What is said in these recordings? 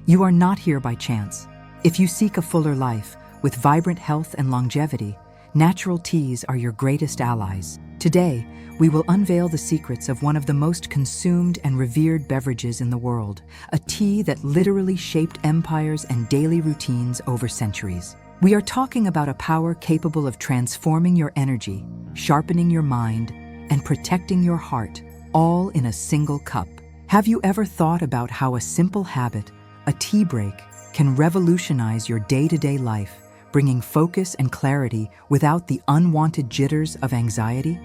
You are not here by chance. If you seek a fuller life, with vibrant health and longevity, natural teas are your greatest allies. Today, we will unveil the secrets of one of the most consumed and revered beverages in the world, a tea that literally shaped empires and daily routines over centuries. We are talking about a power capable of transforming your energy, sharpening your mind, and protecting your heart, all in a single cup. Have you ever thought about how a simple habit, a tea break, can revolutionize your day-to-day life, bringing focus and clarity without the unwanted jitters of anxiety?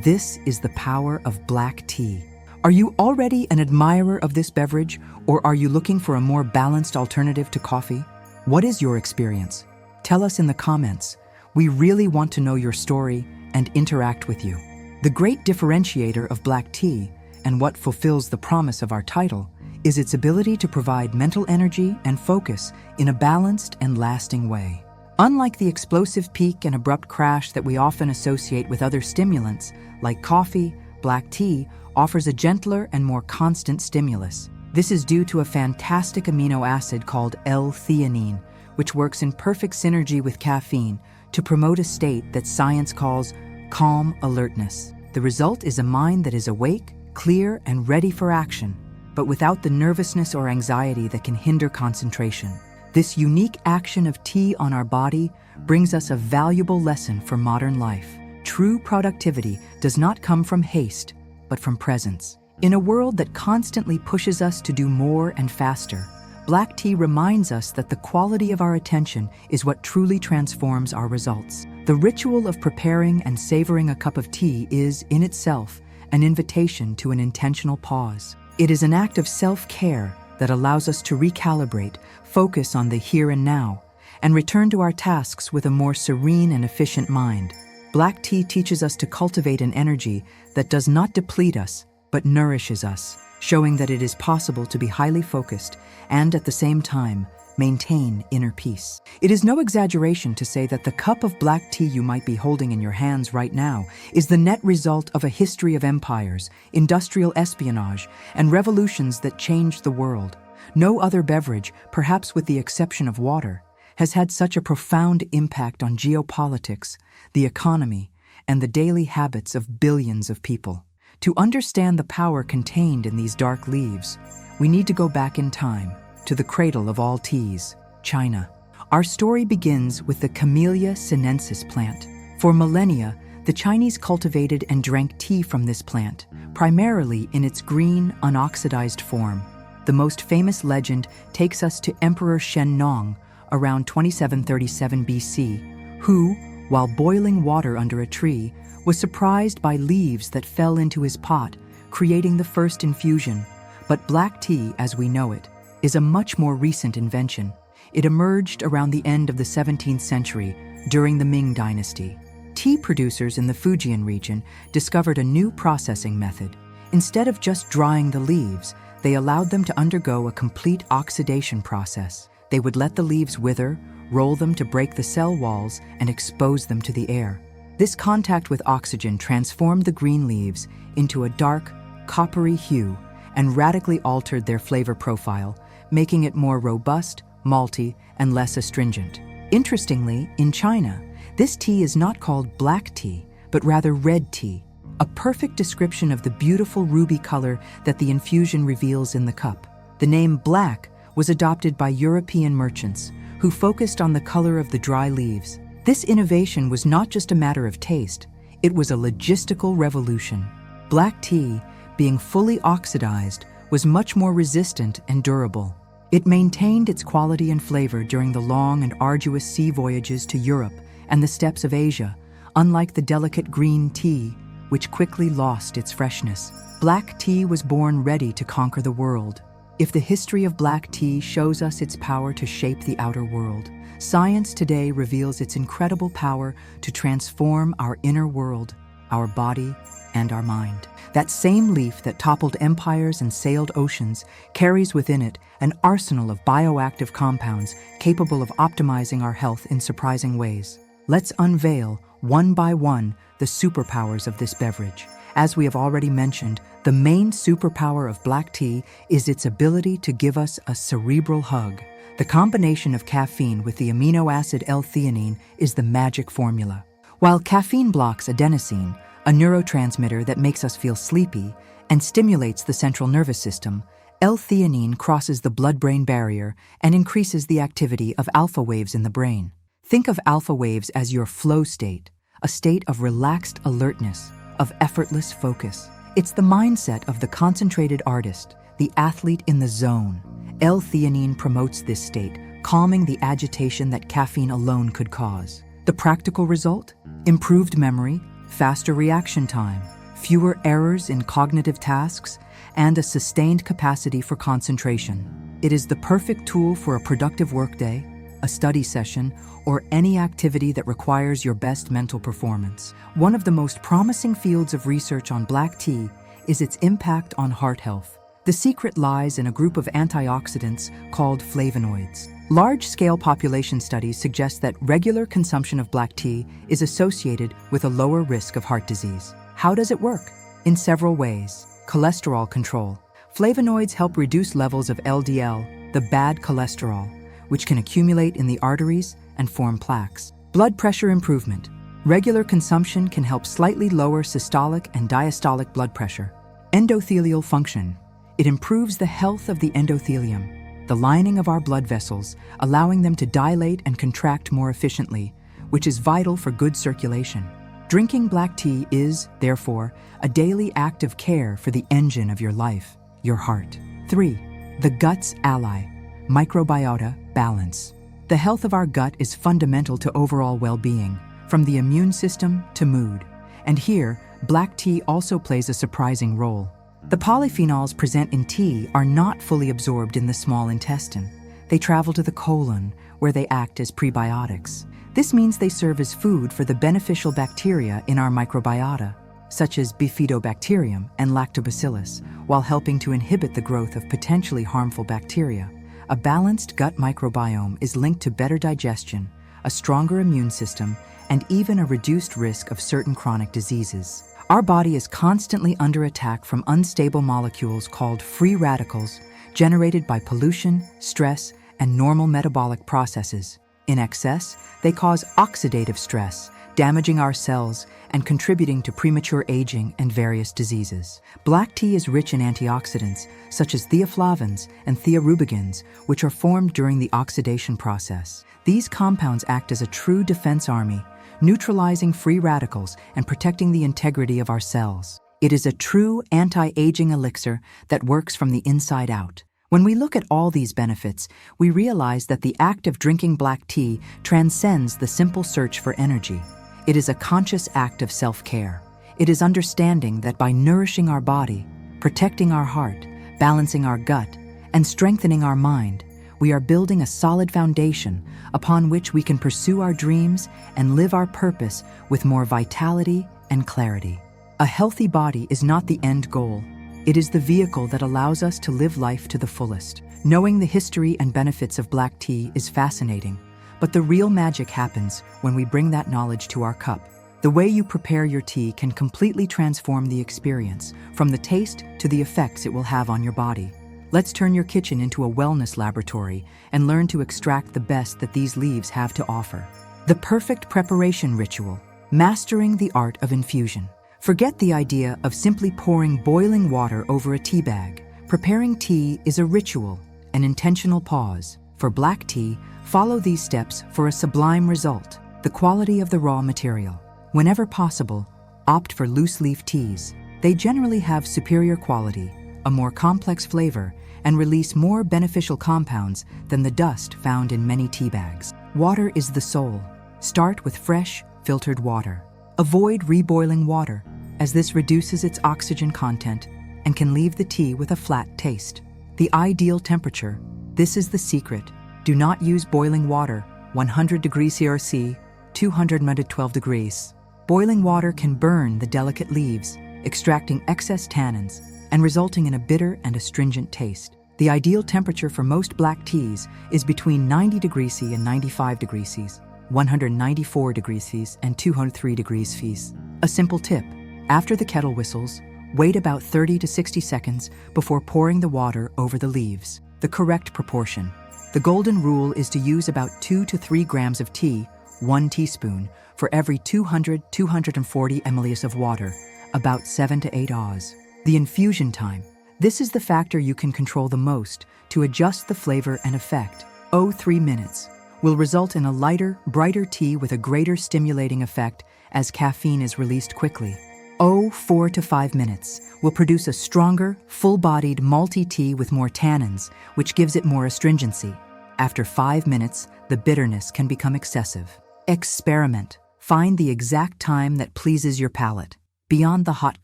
This is the power of black tea. Are you already an admirer of this beverage, or are you looking for a more balanced alternative to coffee? What is your experience? Tell us in the comments. We really want to know your story and interact with you. The great differentiator of black tea, and what fulfills the promise of our title, is its ability to provide mental energy and focus in a balanced and lasting way. Unlike the explosive peak and abrupt crash that we often associate with other stimulants, like coffee, black tea offers a gentler and more constant stimulus. This is due to a fantastic amino acid called L-theanine, which works in perfect synergy with caffeine to promote a state that science calls calm alertness. The result is a mind that is awake, clear, and ready for action, but without the nervousness or anxiety that can hinder concentration. This unique action of tea on our body brings us a valuable lesson for modern life. True productivity does not come from haste, but from presence. In a world that constantly pushes us to do more and faster, black tea reminds us that the quality of our attention is what truly transforms our results. The ritual of preparing and savoring a cup of tea is, in itself, an invitation to an intentional pause. It is an act of self-care that allows us to recalibrate, focus on the here and now, and return to our tasks with a more serene and efficient mind. Black tea teaches us to cultivate an energy that does not deplete us, but nourishes us, showing that it is possible to be highly focused and, at the same time, maintain inner peace. It is no exaggeration to say that the cup of black tea you might be holding in your hands right now is the net result of a history of empires, industrial espionage, and revolutions that changed the world. No other beverage, perhaps with the exception of water, has had such a profound impact on geopolitics, the economy, and the daily habits of billions of people. To understand the power contained in these dark leaves, we need to go back in time, to the cradle of all teas, China. Our story begins with the Camellia sinensis plant. For millennia, the Chinese cultivated and drank tea from this plant, primarily in its green, unoxidized form. The most famous legend takes us to Emperor Shennong around 2737 BC, who, while boiling water under a tree, was surprised by leaves that fell into his pot, creating the first infusion. But black tea, as we know it, is a much more recent invention. It emerged around the end of the 17th century, during the Ming Dynasty. Tea producers in the Fujian region discovered a new processing method. Instead of just drying the leaves, they allowed them to undergo a complete oxidation process. They would let the leaves wither, roll them to break the cell walls, and expose them to the air. This contact with oxygen transformed the green leaves into a dark, coppery hue and radically altered their flavor profile, making it more robust, malty, and less astringent. Interestingly, in China, this tea is not called black tea, but rather red tea, a perfect description of the beautiful ruby color that the infusion reveals in the cup. The name black was adopted by European merchants, who focused on the color of the dry leaves. This innovation was not just a matter of taste, it was a logistical revolution. Black tea, being fully oxidized, was much more resistant and durable. It maintained its quality and flavor during the long and arduous sea voyages to Europe and the steppes of Asia, unlike the delicate green tea, which quickly lost its freshness. Black tea was born ready to conquer the world. If the history of black tea shows us its power to shape the outer world, science today reveals its incredible power to transform our inner world, our body, and our mind. That same leaf that toppled empires and sailed oceans carries within it an arsenal of bioactive compounds capable of optimizing our health in surprising ways. Let's unveil, one by one, the superpowers of this beverage. As we have already mentioned, the main superpower of black tea is its ability to give us a cerebral hug. The combination of caffeine with the amino acid L-theanine is the magic formula. While caffeine blocks adenosine, a neurotransmitter that makes us feel sleepy, and stimulates the central nervous system, L-theanine crosses the blood-brain barrier and increases the activity of alpha waves in the brain. Think of alpha waves as your flow state, a state of relaxed alertness, of effortless focus. It's the mindset of the concentrated artist, the athlete in the zone. L-theanine promotes this state, calming the agitation that caffeine alone could cause. The practical result? Improved memory, faster reaction time, fewer errors in cognitive tasks, and a sustained capacity for concentration. It is the perfect tool for a productive workday, a study session, or any activity that requires your best mental performance. One of the most promising fields of research on black tea is its impact on heart health. The secret lies in a group of antioxidants called flavonoids. Large-scale population studies suggest that regular consumption of black tea is associated with a lower risk of heart disease. How does it work? In several ways. Cholesterol control. Flavonoids help reduce levels of LDL, the bad cholesterol, which can accumulate in the arteries and form plaques. Blood pressure improvement. Regular consumption can help slightly lower systolic and diastolic blood pressure. Endothelial function. It improves the health of the endothelium, the lining of our blood vessels, allowing them to dilate and contract more efficiently, which is vital for good circulation. Drinking black tea is, therefore, a daily act of care for the engine of your life, your heart. 3. The gut's ally. Microbiota balance. The health of our gut is fundamental to overall well-being, from the immune system to mood. And here, black tea also plays a surprising role. The polyphenols present in tea are not fully absorbed in the small intestine. They travel to the colon, where they act as prebiotics. This means they serve as food for the beneficial bacteria in our microbiota, such as bifidobacterium and lactobacillus, while helping to inhibit the growth of potentially harmful bacteria. A balanced gut microbiome is linked to better digestion, a stronger immune system, and even a reduced risk of certain chronic diseases. Our body is constantly under attack from unstable molecules called free radicals, generated by pollution, stress, and normal metabolic processes. In excess, they cause oxidative stress, damaging our cells and contributing to premature aging and various diseases. Black tea is rich in antioxidants, such as theaflavins and theorubigins, which are formed during the oxidation process. These compounds act as a true defense army, neutralizing free radicals and protecting the integrity of our cells. It is a true anti-aging elixir that works from the inside out. When we look at all these benefits, we realize that the act of drinking black tea transcends the simple search for energy. It is a conscious act of self-care. It is understanding that by nourishing our body, protecting our heart, balancing our gut, and strengthening our mind, we are building a solid foundation upon which we can pursue our dreams and live our purpose with more vitality and clarity. A healthy body is not the end goal. It is the vehicle that allows us to live life to the fullest. Knowing the history and benefits of black tea is fascinating, but the real magic happens when we bring that knowledge to our cup. The way you prepare your tea can completely transform the experience, from the taste to the effects it will have on your body. Let's turn your kitchen into a wellness laboratory and learn to extract the best that these leaves have to offer. The perfect preparation ritual, mastering the art of infusion. Forget the idea of simply pouring boiling water over a tea bag. Preparing tea is a ritual, an intentional pause. For black tea, follow these steps for a sublime result. The quality of the raw material. Whenever possible, opt for loose-leaf teas. They generally have superior quality, a more complex flavor, and release more beneficial compounds than the dust found in many tea bags. Water is the soul. Start with fresh, filtered water. Avoid reboiling water, as this reduces its oxygen content and can leave the tea with a flat taste. The ideal temperature. This is the secret. Do not use boiling water, 100 degrees CRC, 212 degrees. Boiling water can burn the delicate leaves, extracting excess tannins and resulting in a bitter and astringent taste. The ideal temperature for most black teas is between 90 degrees C and 95 degrees C, 194 degrees C and 203 degrees C. A simple tip: After the kettle whistles, wait about 30 to 60 seconds before pouring the water over the leaves. The correct proportion. The golden rule is to use about 2 to 3 grams of tea, 1 teaspoon, for every 200-240 ml of water, about 7 to 8 Oz. The infusion time. This is the factor you can control the most to adjust the flavor and effect. 3 minutes will result in a lighter, brighter tea with a greater stimulating effect as caffeine is released quickly. 4 to 5 minutes will produce a stronger, full-bodied malty tea with more tannins, which gives it more astringency. After 5 minutes, the bitterness can become excessive. Experiment. Find the exact time that pleases your palate. Beyond the hot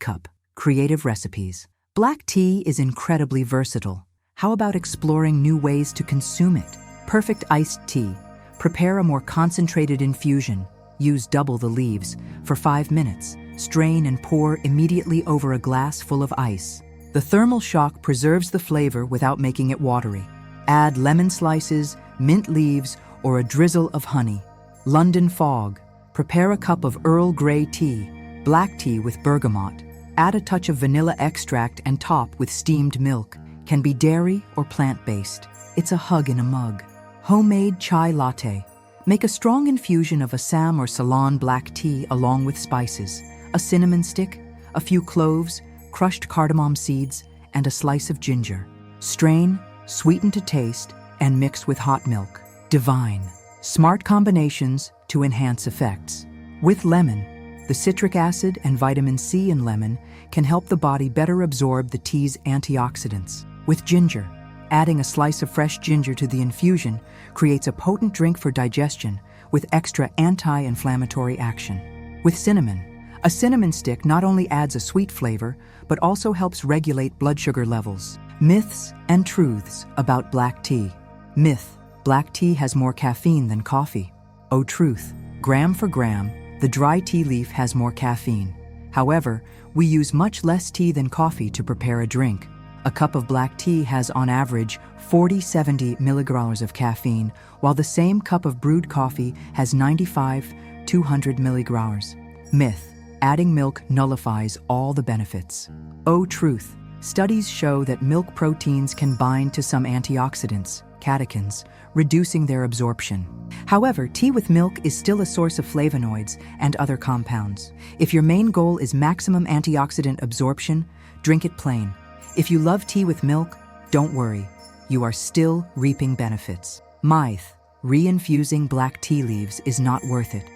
cup, creative recipes. Black tea is incredibly versatile. How about exploring new ways to consume it? Perfect iced tea. Prepare a more concentrated infusion. Use double the leaves. For 5 minutes, strain and pour immediately over a glass full of ice. The thermal shock preserves the flavor without making it watery. Add lemon slices, mint leaves, or a drizzle of honey. London fog. Prepare a cup of Earl Grey tea, black tea with bergamot. Add a touch of vanilla extract and top with steamed milk. Can be dairy or plant-based. It's a hug in a mug. Homemade chai latte. Make a strong infusion of Assam or Ceylon black tea along with spices. A cinnamon stick, a few cloves, crushed cardamom seeds, and a slice of ginger. Strain, sweeten to taste, and mix with hot milk. Divine. Smart combinations to enhance effects. With lemon, the citric acid and vitamin C in lemon can help the body better absorb the tea's antioxidants. With ginger, adding a slice of fresh ginger to the infusion creates a potent drink for digestion with extra anti-inflammatory action. With cinnamon, a cinnamon stick not only adds a sweet flavor, but also helps regulate blood sugar levels. Myths and truths about black tea. Myth: black tea has more caffeine than coffee. Truth: gram for gram, the dry tea leaf has more caffeine. However, we use much less tea than coffee to prepare a drink. A cup of black tea has on average 40-70 milligrams of caffeine, while the same cup of brewed coffee has 95-200 milligrams. Myth: adding milk nullifies all the benefits. Truth: studies show that milk proteins can bind to some antioxidants, catechins, reducing their absorption. However, tea with milk is still a source of flavonoids and other compounds. If your main goal is maximum antioxidant absorption, drink it plain. If you love tea with milk, don't worry, you are still reaping benefits. Myth: re-infusing black tea leaves is not worth it.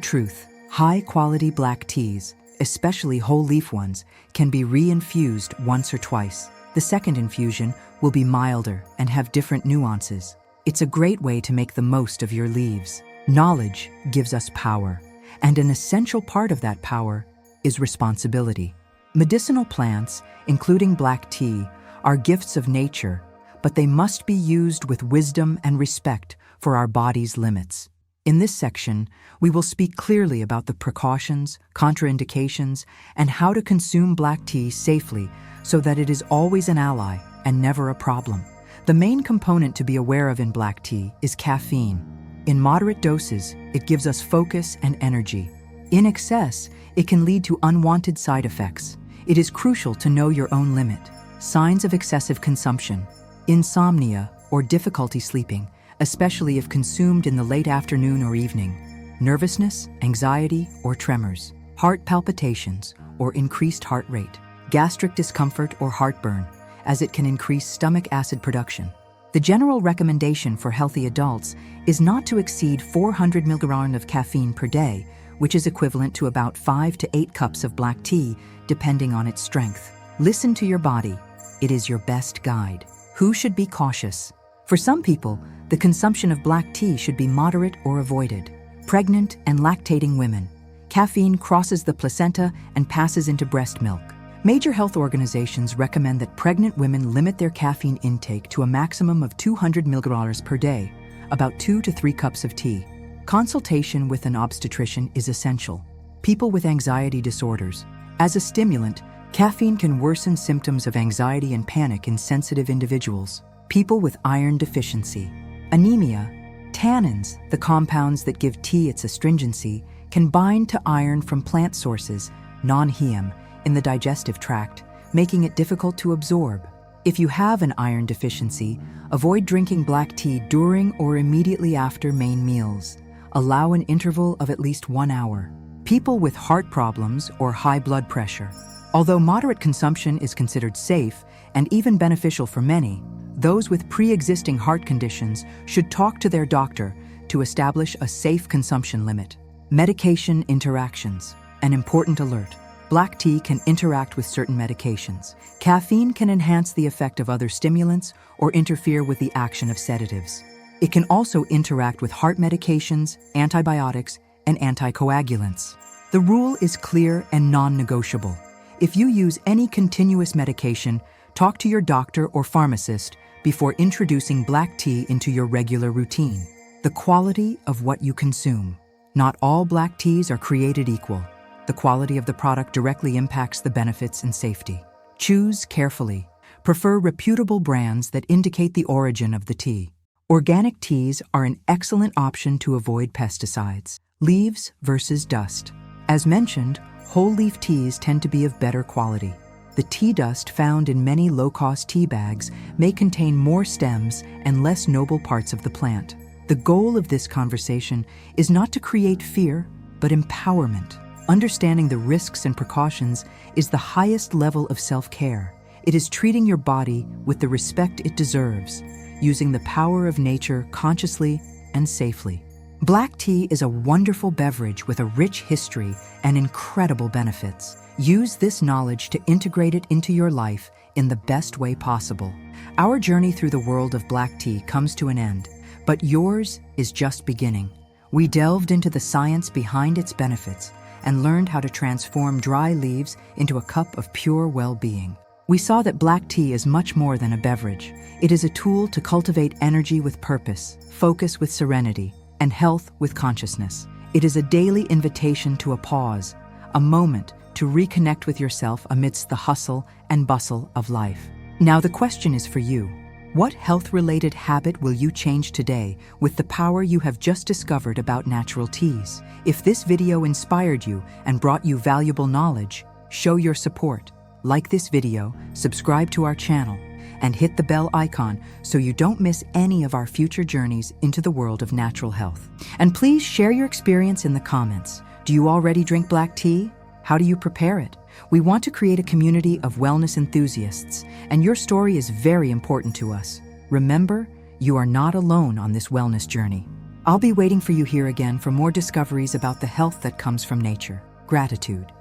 Truth: high-quality black teas, especially whole leaf ones, can be re-infused once or twice. The second infusion will be milder and have different nuances. It's a great way to make the most of your leaves. Knowledge gives us power, and an essential part of that power is responsibility. Medicinal plants, including black tea, are gifts of nature, but they must be used with wisdom and respect for our body's limits. In this section, we will speak clearly about the precautions, contraindications, and how to consume black tea safely so that it is always an ally and never a problem. The main component to be aware of in black tea is caffeine. In moderate doses, it gives us focus and energy. In excess, it can lead to unwanted side effects. It is crucial to know your own limit. Signs of excessive consumption: insomnia or difficulty sleeping, especially if consumed in the late afternoon or evening. Nervousness, anxiety, or tremors. Heart palpitations or increased heart rate. Gastric discomfort or heartburn, as it can increase stomach acid production. The general recommendation for healthy adults is not to exceed 400 milligrams of caffeine per day, which is equivalent to about 5 to 8 cups of black tea, depending on its strength. Listen to your body. It is your best guide. Who should be cautious? For some people, the consumption of black tea should be moderate or avoided. Pregnant and lactating women. Caffeine crosses the placenta and passes into breast milk. Major health organizations recommend that pregnant women limit their caffeine intake to a maximum of 200 milligrams per day, about 2 to 3 cups of tea. Consultation with an obstetrician is essential. People with anxiety disorders. As a stimulant, caffeine can worsen symptoms of anxiety and panic in sensitive individuals. People with iron deficiency. Anemia. Tannins, the compounds that give tea its astringency, can bind to iron from plant sources, non-heme, in the digestive tract, making it difficult to absorb. If you have an iron deficiency, avoid drinking black tea during or immediately after main meals. Allow an interval of at least 1 hour. People with heart problems or high blood pressure. Although moderate consumption is considered safe and even beneficial for many, those with pre-existing heart conditions should talk to their doctor to establish a safe consumption limit. Medication interactions. An important alert. Black tea can interact with certain medications. Caffeine can enhance the effect of other stimulants or interfere with the action of sedatives. It can also interact with heart medications, antibiotics, and anticoagulants. The rule is clear and non-negotiable. If you use any continuous medication, talk to your doctor or pharmacist before introducing black tea into your regular routine. The quality of what you consume. Not all black teas are created equal. The quality of the product directly impacts the benefits and safety. Choose carefully. Prefer reputable brands that indicate the origin of the tea. Organic teas are an excellent option to avoid pesticides. Leaves versus dust. As mentioned, whole leaf teas tend to be of better quality. The tea dust found in many low-cost tea bags may contain more stems and less noble parts of the plant. The goal of this conversation is not to create fear, but empowerment. Understanding the risks and precautions is the highest level of self-care. It is treating your body with the respect it deserves, using the power of nature consciously and safely. Black tea is a wonderful beverage with a rich history and incredible benefits. Use this knowledge to integrate it into your life in the best way possible. Our journey through the world of black tea comes to an end, but yours is just beginning. We delved into the science behind its benefits and learned how to transform dry leaves into a cup of pure well-being. We saw that black tea is much more than a beverage. It is a tool to cultivate energy with purpose, focus with serenity, and health with consciousness. It is a daily invitation to a pause, a moment to reconnect with yourself amidst the hustle and bustle of life. Now the question is for you. What health-related habit will you change today with the power you have just discovered about natural teas? If this video inspired you and brought you valuable knowledge, show your support. Like this video, subscribe to our channel, and hit the bell icon so you don't miss any of our future journeys into the world of natural health. And please share your experience in the comments. Do you already drink black tea? How do you prepare it? We want to create a community of wellness enthusiasts, and your story is very important to us. Remember, you are not alone on this wellness journey. I'll be waiting for you here again for more discoveries about the health that comes from nature. Gratitude.